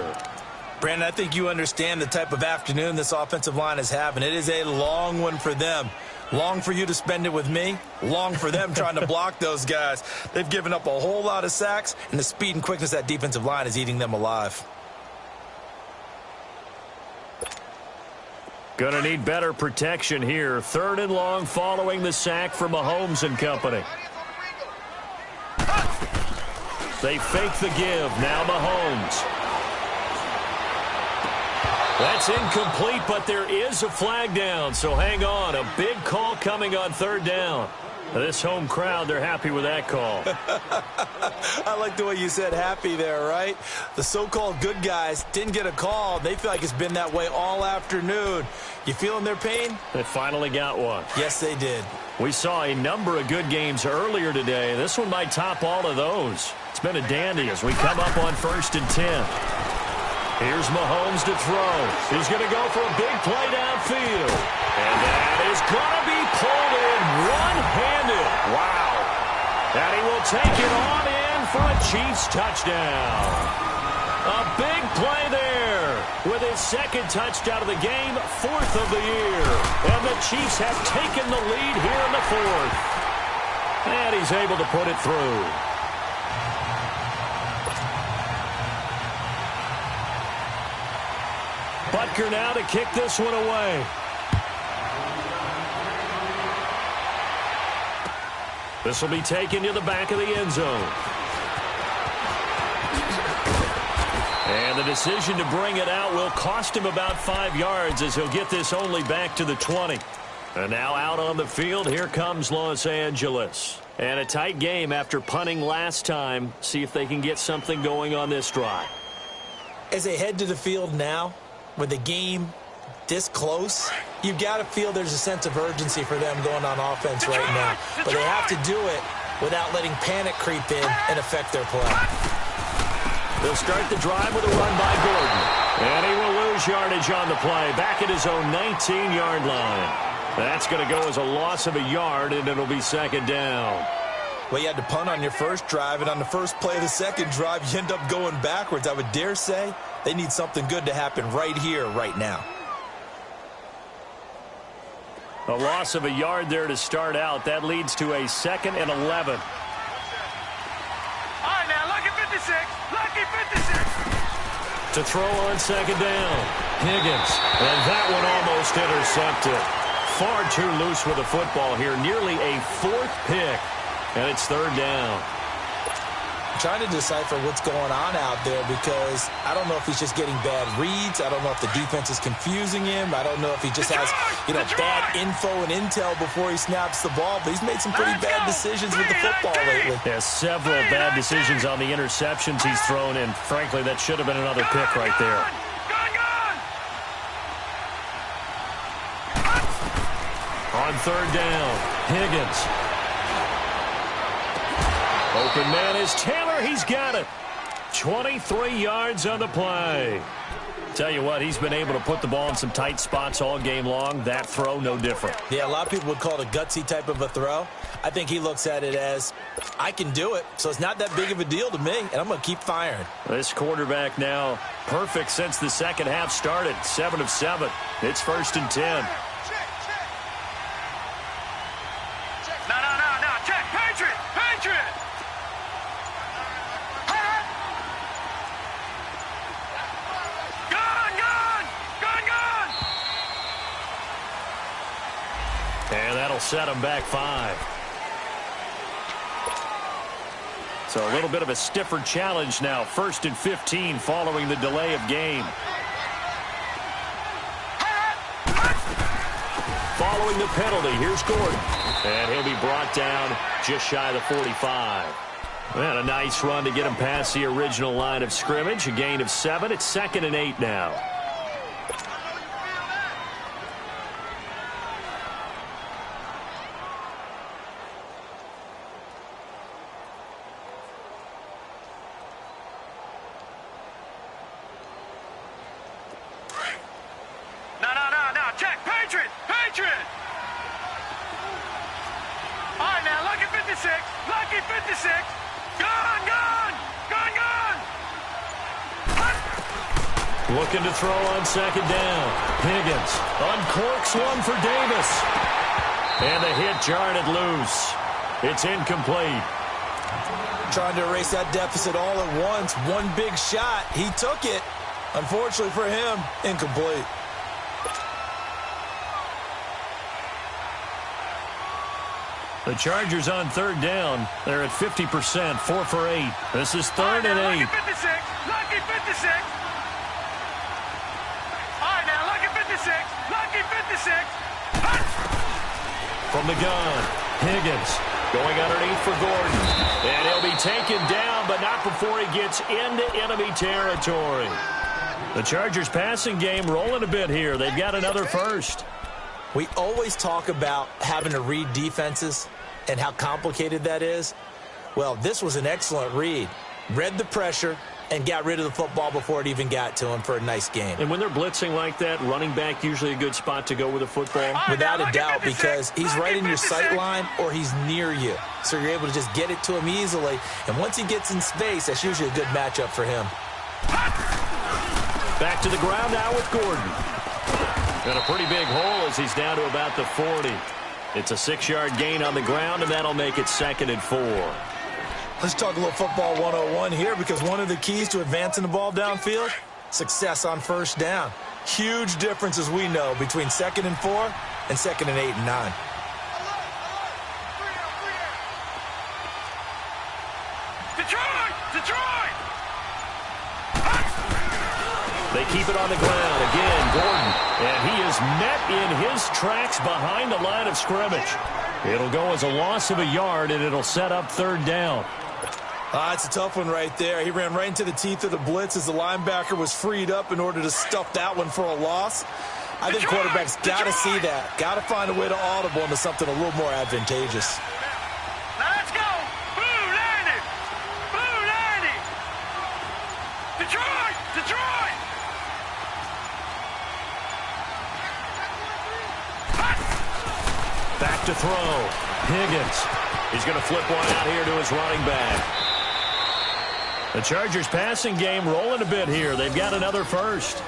Brandon, I think you understand the type of afternoon this offensive line is having. It is a long one for them. Long for you to spend it with me. Long for them trying to block those guys. They've given up a whole lot of sacks, and the speed and quickness of that defensive line is eating them alive. Gonna need better protection here. 3rd and long following the sack from Mahomes and company. They fake the give. Now Mahomes. That's incomplete, but there is a flag down, so hang on. A big call coming on 3rd down. This home crowd, they're happy with that call. I like the way you said happy there, right? The so-called good guys didn't get a call. They feel like it's been that way all afternoon. You feeling their pain? They finally got one. Yes, they did. We saw a number of good games earlier today. This one might top all of those. It's been a dandy as we come up on 1st and 10. Here's Mahomes to throw. He's going to go for a big play downfield. And that is going to be pulled in one-handed. Wow. And he will take it on in for a Chiefs touchdown. A big play there with his 2nd touchdown of the game, 4th of the year. And the Chiefs have taken the lead here in the 4th. And he's able to put it through. Butker now to kick this one away. This will be taken to the back of the end zone. And the decision to bring it out will cost him about 5 yards as he'll get this only back to the 20. And now out on the field, here comes Los Angeles. And a tight game after punting last time. See if they can get something going on this drive. As they head to the field now, with the game this close, you've got to feel there's a sense of urgency for them going on offense right now. But they have to do it without letting panic creep in and affect their play. They'll start the drive with a run by Gordon. And he will lose yardage on the play, back at his own 19-yard line. That's going to go as a loss of a yard, and it'll be 2nd down. Well, you had to punt on your first drive, and on the first play of the 2nd drive, you end up going backwards. I would dare say they need something good to happen right here, right now. A loss of a yard there to start out. That leads to a 2nd and 11. All right, now, lucky 56. Lucky 56. To throw on 2nd down. Higgins. And that one almost intercepted. Far too loose with the football here. Nearly a 4th pick. And it's 3rd down. I'm trying to decipher what's going on out there because I don't know if he's just getting bad reads. I don't know if the defense is confusing him. I don't know if he just has, bad info and intel before he snaps the ball. But he's made some pretty bad decisions with the football lately. Yeah, several bad decisions on the interceptions he's thrown, and frankly, that should have been another pick right there. On 3rd down, Higgins. Open man is Taylor. He's got it. 23 yards on the play. Tell you what, he's been able to put the ball in some tight spots all game long. That throw, no different. Yeah, a lot of people would call it a gutsy type of a throw. I think he looks at it as, I can do it, so it's not that big of a deal to me, and I'm going to keep firing. This quarterback now perfect since the 2nd half started. 7 of 7. It's 1st and 10. set them back 5. So a little bit of a stiffer challenge now. 1st and 15 following the delay of game. Following the penalty, here's Gordon. And he'll be brought down just shy of the 45. And a nice run to get him past the original line of scrimmage. A gain of 7. It's 2nd and 8 now. No. Check. Patriot. All right, now, lucky 56. Lucky 56. Gone. Looking to throw on 2nd down. Higgins uncorks one for Davis. And the hit jarred it loose. It's incomplete. Trying to erase that deficit all at once. One big shot. He took it. Unfortunately for him, incomplete. The Chargers on 3rd down. They're at 50%, 4 for 8. This is 3rd and 8. Lucky 56. Lucky 56. All right, now, lucky 56. Lucky 56. From the gun, Higgins going underneath for Gordon. And he'll be taken down, but not before he gets into enemy territory. The Chargers passing game rolling a bit here. They've got another first. We always talk about having to read defenses and how complicated that is. Well, this was an excellent read. Read the pressure and got rid of the football before it even got to him for a nice game. And when they're blitzing like that, running back usually a good spot to go with the football? Without a doubt, because he's right in your sight line or he's near you. So you're able to just get it to him easily. And once he gets in space, that's usually a good matchup for him. Back to the ground now with Gordon. Got a pretty big hole as he's down to about the 40. It's a 6-yard gain on the ground, and that'll make it 2nd and 4. Let's talk a little football 101 here, because one of the keys to advancing the ball downfield, success on 1st down. Huge difference, as we know, between 2nd and 4 and 2nd and 8 and 9. Detroit! They keep it on the ground. Again, Gordon. And he is met in his tracks behind the line of scrimmage. It'll go as a loss of a yard, and it'll set up 3rd down. It's a tough one right there. He ran right into the teeth of the blitz as the linebacker was freed up in order to stuff that one for a loss. I think quarterbacks got to see that. Got to find a way to audible into something a little more advantageous. Now let's go. Blue 90. Blue 90. Detroit. Back to throw. Higgins. He's going to flip one out here to his running back. The Chargers passing game rolling a bit here. They've got another first.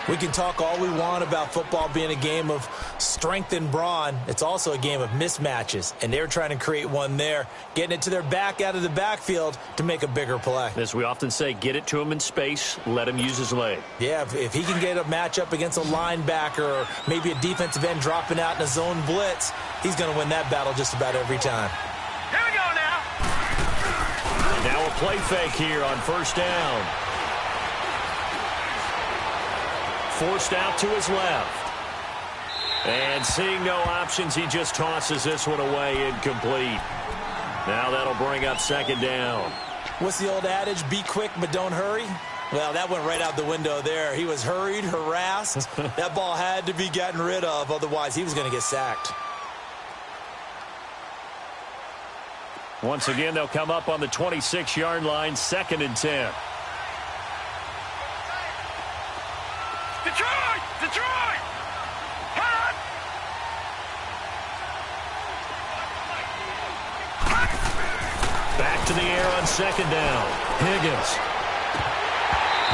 We can talk all we want about football being a game of strength and brawn. It's also a game of mismatches, and they're trying to create one there, getting it to their back out of the backfield to make a bigger play. As we often say, get it to him in space, let him use his leg. Yeah, if he can get a matchup against a linebacker or maybe a defensive end dropping out in a zone blitz, he's going to win that battle just about every time. Here we go now. Now a play fake here on 1st down. Forced out to his left. And seeing no options, he just tosses this one away, incomplete. Now that'll bring up 2nd down. What's the old adage? Be quick, but don't hurry. Well, that went right out the window there. He was hurried, harassed. That ball had to be gotten rid of, otherwise he was going to get sacked. Once again, they'll come up on the 26-yard line, 2nd and 10. Detroit! Hot! Back to the air on 2nd down. Higgins.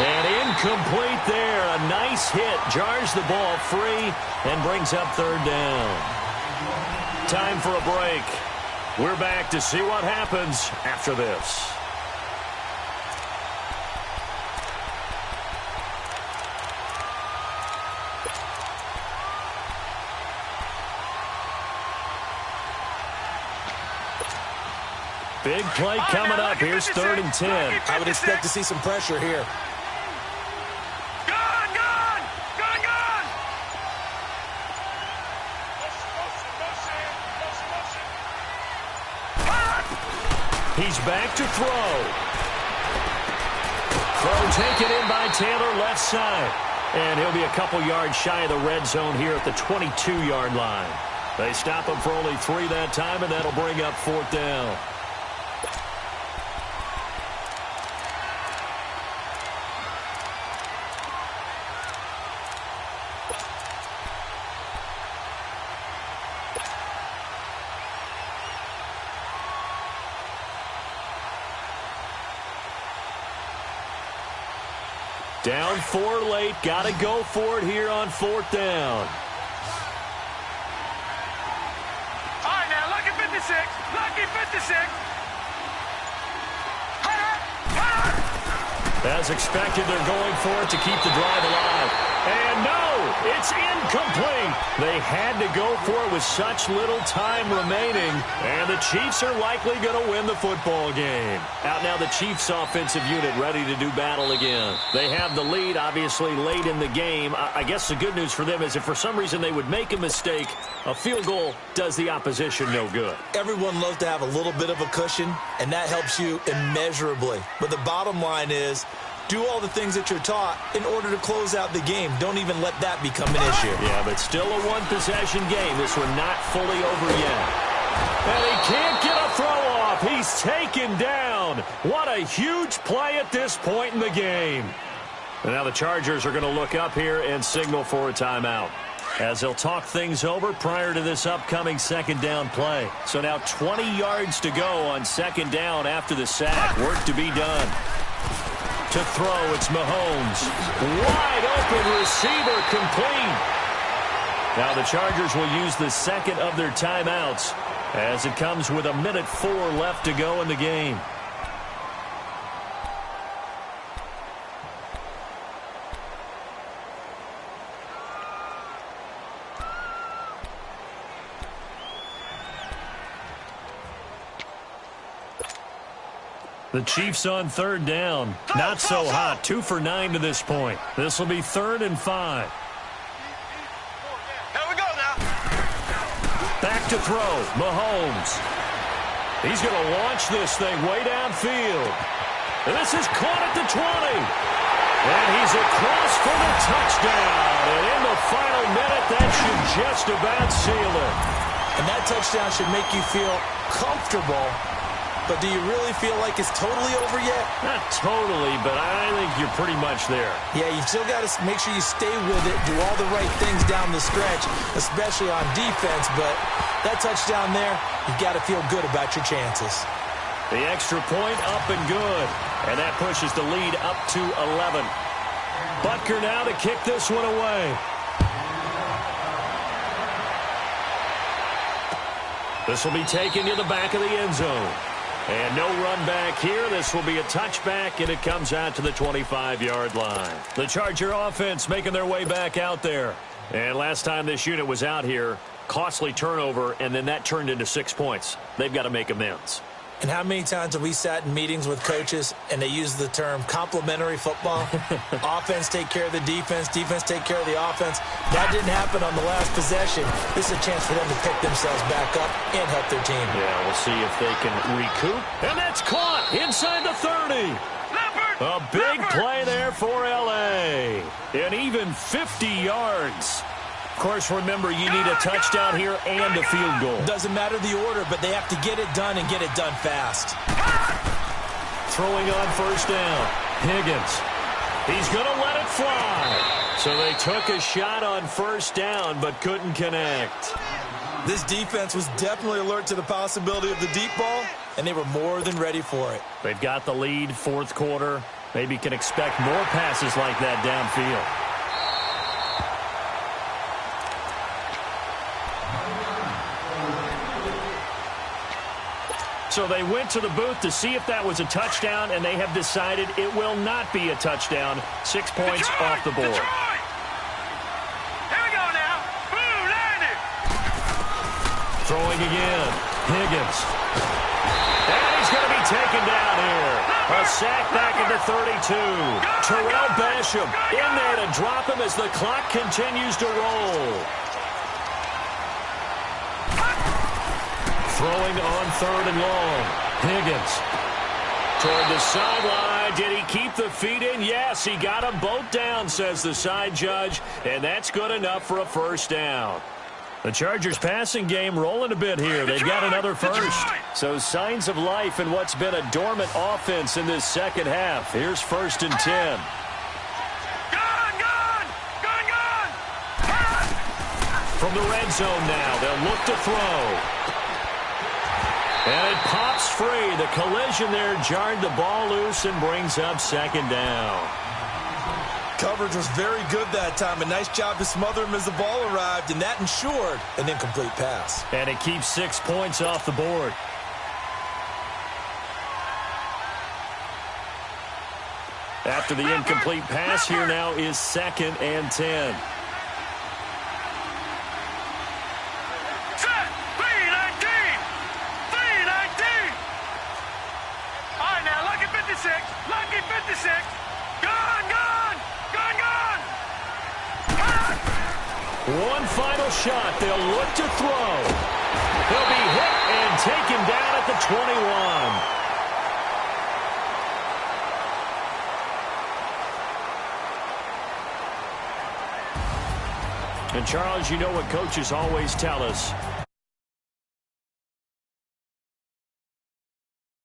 And incomplete there. A nice hit. Jars the ball free and brings up 3rd down. Time for a break. We're back to see what happens after this. Big play coming up. Here's 3rd and 10. I would expect to see some pressure here. Gone! He's back to throw. Throw taken in by Taylor, left side. And he'll be a couple yards shy of the red zone here at the 22-yard line. They stop him for only 3 that time, and that'll bring up 4th down. Down 4 late. Got to go for it here on 4th down. All right, now, lucky 56. Lucky 56. As expected, they're going for it to keep the drive alive. And no, it's incomplete. They had to go for it with such little time remaining. And the Chiefs are likely going to win the football game. Out now, the Chiefs offensive unit ready to do battle again. They have the lead, obviously, late in the game. I guess the good news for them is if for some reason they would make a mistake, a field goal does the opposition no good. Everyone loves to have a little bit of a cushion, and that helps you immeasurably. But the bottom line is, do all the things that you're taught in order to close out the game. Don't even let that become an issue. Yeah, but still a one-possession game. This one not fully over yet. And he can't get a throw off. He's taken down. What a huge play at this point in the game. And now the Chargers are going to look up here and signal for a timeout, as they'll talk things over prior to this upcoming 2nd down play. So now 20 yards to go on 2nd down after the sack. Work to be done. To throw, it's Mahomes. Wide open receiver, complete. Now the Chargers will use the 2nd of their timeouts as it comes with 1:04 left to go in the game. The Chiefs on 3rd down. Not so hot. 2 for 9 to this point. This will be 3rd and 5. Here we go now. Back to throw. Mahomes. He's going to launch this thing way downfield. And this is caught at the 20. And he's across for the touchdown. And in the final minute, that should just about seal it. And that touchdown should make you feel comfortable. But do you really feel like it's totally over yet? Not totally, but I think you're pretty much there. Yeah, you've still got to make sure you stay with it, do all the right things down the stretch, especially on defense. But that touchdown there, you've got to feel good about your chances. The extra point up and good. And that pushes the lead up to 11. Butker now to kick this one away. This will be taken to the back of the end zone. And no run back here. This will be a touchback, and it comes out to the 25-yard line. The Charger offense making their way back out there. And last time this unit was out here, costly turnover, and then that turned into 6 points. They've got to make amends. And how many times have we sat in meetings with coaches and they use the term complementary football? Offense take care of the defense, defense take care of the offense. That didn't happen on the last possession. This is a chance for them to pick themselves back up and help their team. Yeah, we'll see if they can recoup. And that's caught inside the 30. A big play there for L.A. And even 50 yards. Of course, remember, you need a touchdown here and a field goal. Doesn't matter the order, but they have to get it done and get it done fast. Throwing on 1st down. Higgins. He's going to let it fly. So they took a shot on 1st down, but couldn't connect. This defense was definitely alert to the possibility of the deep ball, and they were more than ready for it. They've got the lead, 4th quarter. Maybe can expect more passes like that downfield. So they went to the booth to see if that was a touchdown, and they have decided it will not be a touchdown. 6 points off the board. Detroit! Here we go now. Boom, landed. Throwing again. Higgins. And he's A sack back into 32. Terrell Basham in there to drop him as the clock continues to roll. Throwing on 3rd and long. Higgins toward the sideline. Did he keep the feet in? Yes, he got them both down, says the side judge, and that's good enough for a first down. The Chargers passing game rolling a bit here. They've got another first. So signs of life in what's been a dormant offense in this second half. Here's 1st and 10. From the red zone now, they'll look to throw. And it pops free. The collision there jarred the ball loose and brings up 2nd down. Coverage was very good that time. A nice job to smother him as the ball arrived, and that ensured an incomplete pass. And it keeps 6 points off the board. After the incomplete pass, here now is 2nd and 10. Lucky 56. Gone. One final shot. They'll look to throw. He'll be hit and taken down at the 21. And, Charles, you know what coaches always tell us.